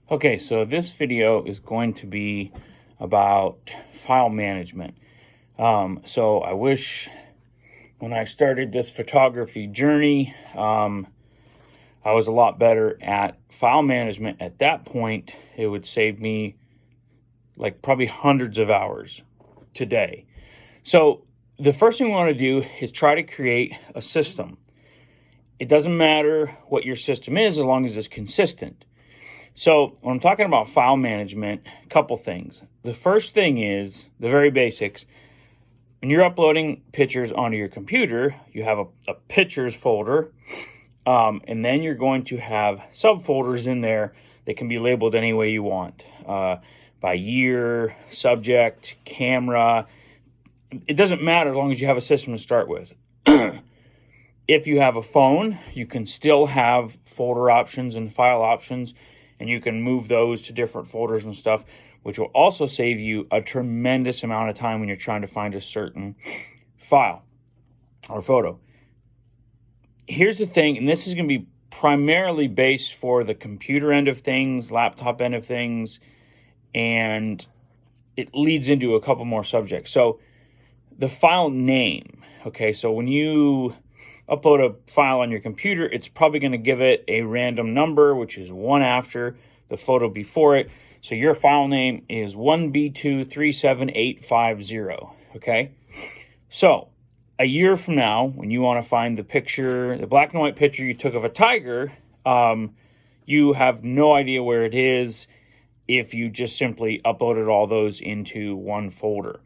Okay, so this video is going to be about file management. So I wish when I started this photography journey, I was a lot better at file management. At that point, it would save me like probably hundreds of hours today. So the first thing we want to do is try to create a system. It doesn't matter what your system is as long as it's consistent. So when I'm talking about file management, a couple things. The first thing is the very basics. When you're uploading pictures onto your computer, you have a pictures folder, and then you're going to have subfolders in there that can be labeled any way you want, by year, subject, camera. It doesn't matter as long as you have a system to start with. If you have a phone, you can still have folder options and file options, and you can move those to different folders and stuff, which will also save you a tremendous amount of time when you're trying to find a certain file or photo. Here's the thing, and this is going to be primarily based for the computer end of things, laptop end of things, and it leads into a couple more subjects. So the file name, okay, so when you upload a file on your computer, it's probably going to give it a random number, which is one after the photo before it. So your file name is 1B237850, okay? So a year from now, when you want to find the picture, the black and white picture you took of a tiger, you have no idea where it is if you just simply uploaded all those into one folder.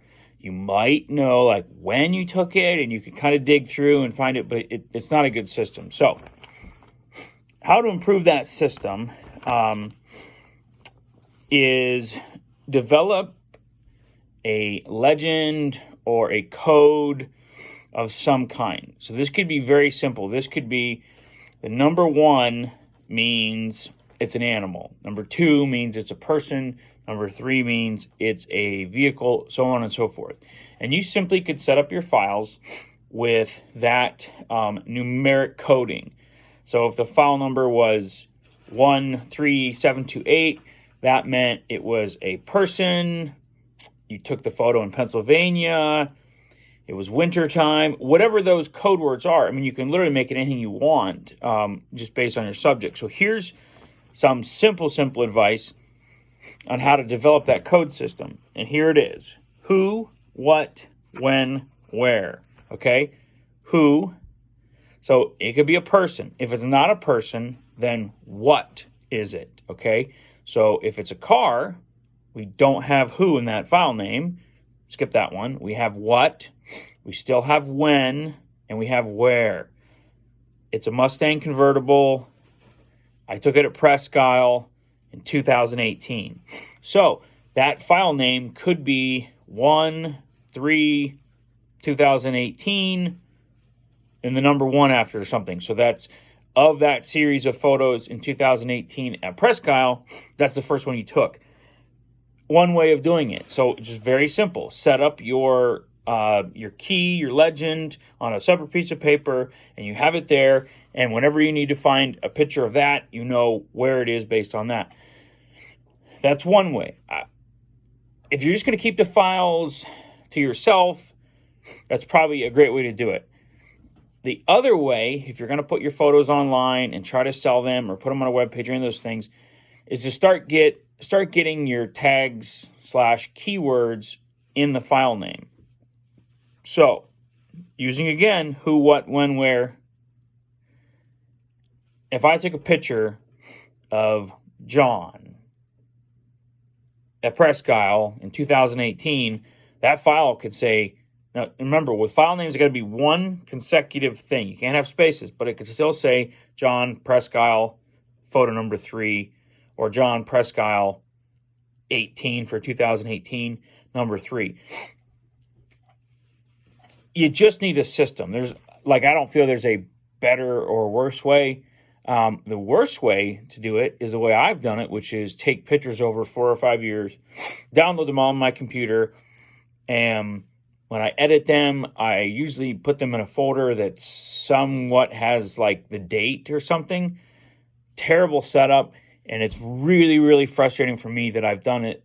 You might know like when you took it, and you can kind of dig through and find it, but it's not a good system. So how to improve that system is develop a legend or a code of some kind. So this could be very simple. This could be the number 1 means it's an animal. Number 2 means it's a person. Number 3 means it's a vehicle, so on and so forth. And you simply could set up your files with that numeric coding. So if the file number was 13728, that meant it was a person. You took the photo in Pennsylvania. It was wintertime. Whatever those code words are, I mean, you can literally make it anything you want, just based on your subject. So here's some simple advice on how to develop that code system. And here it is. Who, what, when, where. Okay? Who. So it could be a person. If it's not a person, then what is it? Okay? So if it's a car, we don't have who in that file name. Skip that one. We have what. We still have when. And we have where. It's a Mustang convertible. I took it at Presque Isle in 2018. So that file name could be 1/3/2018 and the number 1 after something. So that's of that series of photos in 2018 at Presque Isle, that's the first one you took. One way of doing it. So it's just very simple. Set up your key, your legend on a separate piece of paper, and you have it there. And whenever you need to find a picture of that, you know where it is based on that. That's one way. If you're just going to keep the files to yourself, that's probably a great way to do it. The other way, if you're going to put your photos online and try to sell them or put them on a web page or any of those things, is to start getting your tags / keywords in the file name. So, using again, who, what, when, where. If I took a picture of John at Presque Isle in 2018, that file could say, now remember, with file names, it's got to be one consecutive thing. You can't have spaces, but it could still say John Presque Isle, photo number 3, or John Presque Isle 18 for 2018, number 3. You just need a system. I don't feel there's a better or worse way. The worst way to do it is the way I've done it, which is take pictures over 4 or 5 years, download them on my computer, and when I edit them, I usually put them in a folder that somewhat has like the date or something. Terrible setup. And it's really, really frustrating for me that I've done it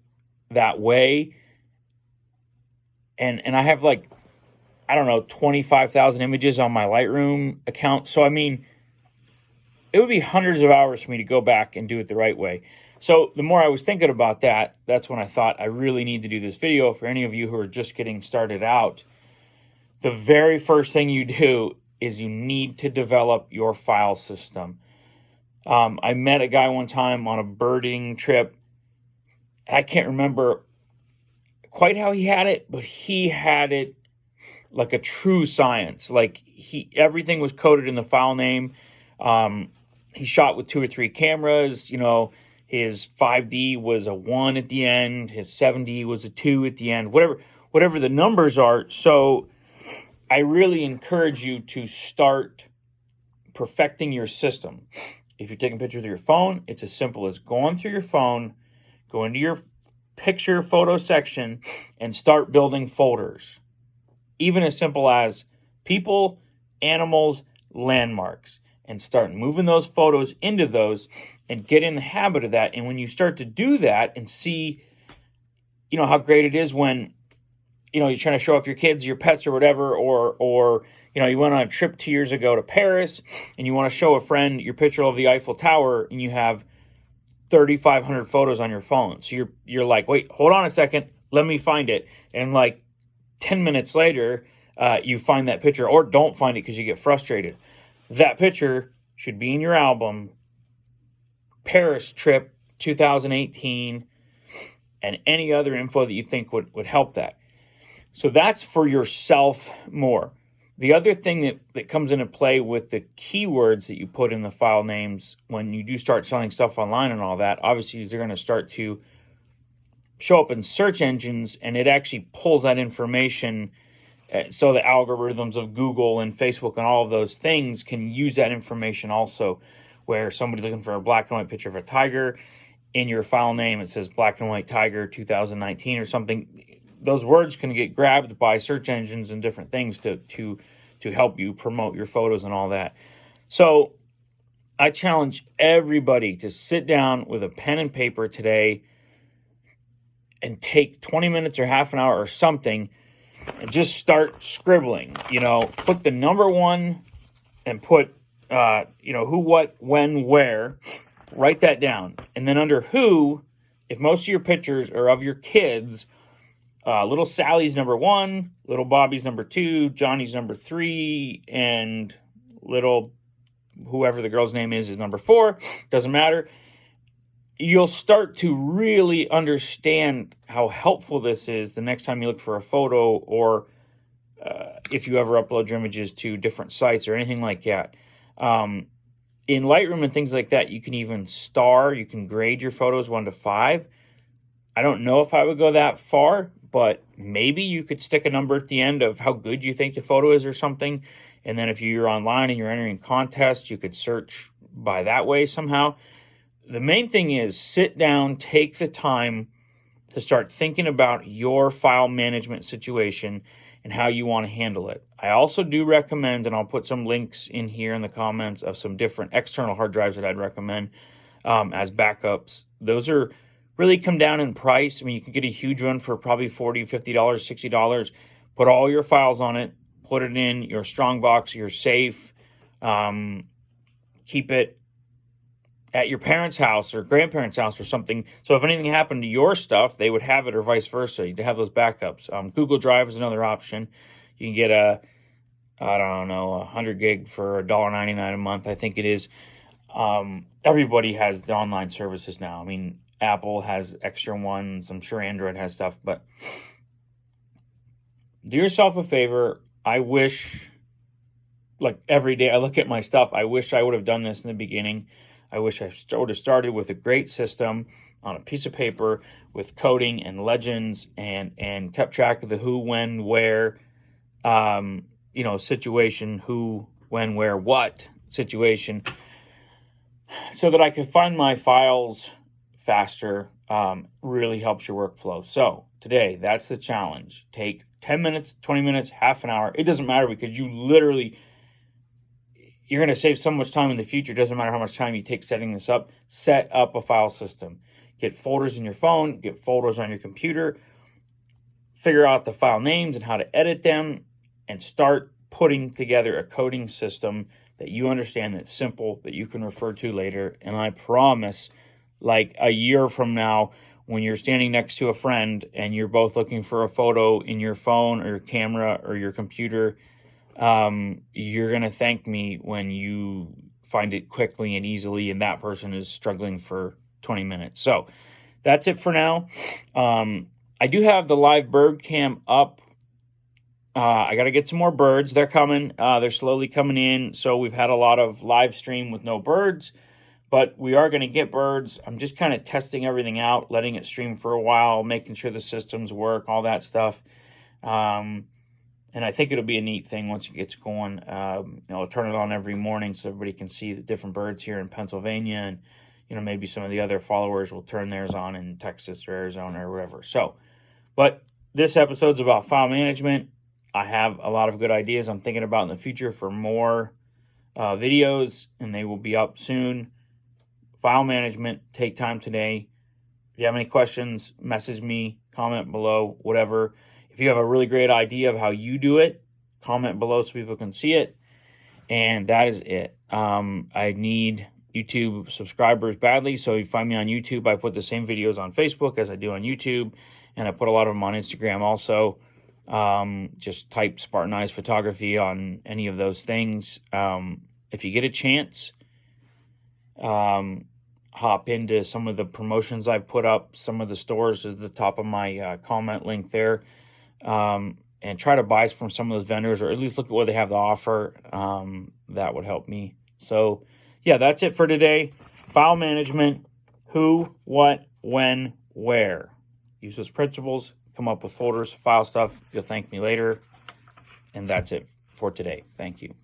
that way. And I have like, I don't know, 25,000 images on my Lightroom account. So, I mean, it would be hundreds of hours for me to go back and do it the right way. So the more I was thinking about that, that's when I thought I really need to do this video. For any of you who are just getting started out, the very first thing you do is you need to develop your file system. I met a guy one time on a birding trip. I can't remember quite how he had it, but he had it like a true science. Like everything was coded in the file name. He shot with 2 or 3 cameras. You know, his 5D was a 1 at the end. His 7D was a 2 at the end. Whatever the numbers are. So I really encourage you to start perfecting your system. If you're taking pictures with your phone, it's as simple as going through your phone, go into your picture photo section, and start building folders. Even as simple as people, animals, landmarks, and start moving those photos into those and get in the habit of that. And when you start to do that and see, you know, how great it is when, you know, you're trying to show off your kids, your pets or whatever, or you know, you went on a trip 2 years ago to Paris and you want to show a friend your picture of the Eiffel Tower and you have 3,500 photos on your phone. So you're like, wait, hold on a second, let me find it. And like 10 minutes later, you find that picture, or don't find it because you get frustrated. That picture should be in your album, Paris trip 2018, and any other info that you think would help that. So that's for yourself more. The other thing that comes into play with the keywords that you put in the file names when you do start selling stuff online and all that, obviously they're going to start to show up in search engines, and it actually pulls that information. So the algorithms of Google and Facebook and all of those things can use that information also, where somebody's looking for a black and white picture of a tiger. In your file name, it says black and white tiger 2019 or something. Those words can get grabbed by search engines and different things to help you promote your photos and all that. So I challenge everybody to sit down with a pen and paper today and take 20 minutes or half an hour or something and just start scribbling. You know, put the number 1 and put, you know, who, what, when, where. Write that down. And then under who, if most of your pictures are of your kids, little Sally's number 1, little Bobby's number 2, Johnny's number 3, and little whoever the girl's name is number 4. Doesn't matter. You'll start to really understand how helpful this is the next time you look for a photo, or if you ever upload your images to different sites or anything like that. In Lightroom and things like that, you can even you can grade your photos 1 to 5. I don't know if I would go that far, but maybe you could stick a number at the end of how good you think the photo is or something. And then if you're online and you're entering contests, you could search by that way somehow. The main thing is sit down, take the time to start thinking about your file management situation and how you want to handle it. I also do recommend, and I'll put some links in here in the comments of some different external hard drives that I'd recommend as backups. Those are really come down in price. I mean, you can get a huge one for probably $40, $50, $60. Put all your files on it. Put it in your Strongbox, your safe. Keep it at your parents' house or grandparents' house or something. So if anything happened to your stuff, they would have it, or vice versa. You'd have those backups. Google Drive is another option. You can get a 100 gig for $1.99 a month, I think it is. Everybody has the online services now. I mean, Apple has extra ones. I'm sure Android has stuff, but do yourself a favor. I wish, like every day I look at my stuff, I wish I would have done this in the beginning. I wish I would have started with a great system on a piece of paper with coding and legends and kept track of the who, when, where, situation, who, when, where, what situation, so that I could find my files faster. Really helps your workflow. So today, that's the challenge. Take 10 minutes, 20 minutes, half an hour. It doesn't matter, because you literally, you're going to save so much time in the future. Doesn't matter how much time you take setting this up. Set up a file system. Get folders in your phone, get folders on your computer, figure out the file names and how to edit them, and start putting together a coding system that you understand, that's simple, that you can refer to later. And I promise, like a year from now, when you're standing next to a friend and you're both looking for a photo in your phone or your camera or your computer, you're going to thank me when you find it quickly and easily, and that person is struggling for 20 minutes. So that's it for now. I do have the live bird cam up. I got to get some more birds. They're coming. They're slowly coming in. So we've had a lot of live stream with no birds, but we are going to get birds. I'm just kind of testing everything out, letting it stream for a while, making sure the systems work, all that stuff. And I think it'll be a neat thing once it gets going. I'll turn it on every morning so everybody can see the different birds here in Pennsylvania, and maybe some of the other followers will turn theirs on in Texas or Arizona or wherever. So, but this episode's about file management. I have a lot of good ideas I'm thinking about in the future for more videos, and they will be up soon. File management, take time today. If you have any questions, message me, comment below, whatever. If you have a really great idea of how you do it, comment below so people can see it. And that is it. I need YouTube subscribers badly, so you find me on YouTube. I put the same videos on Facebook as I do on YouTube, and I put a lot of them on Instagram also. Just type Spartan Eyes Photography on any of those things. If you get a chance, hop into some of the promotions I've put up. Some of the stores at the top of my comment link there, and try to buy from some of those vendors, or at least look at what they have to offer. That would help me. So yeah, that's it for today. File management: who, what, when, where. Use those principles, come up with folders, file stuff. You'll thank me later. And that's it for today. Thank you.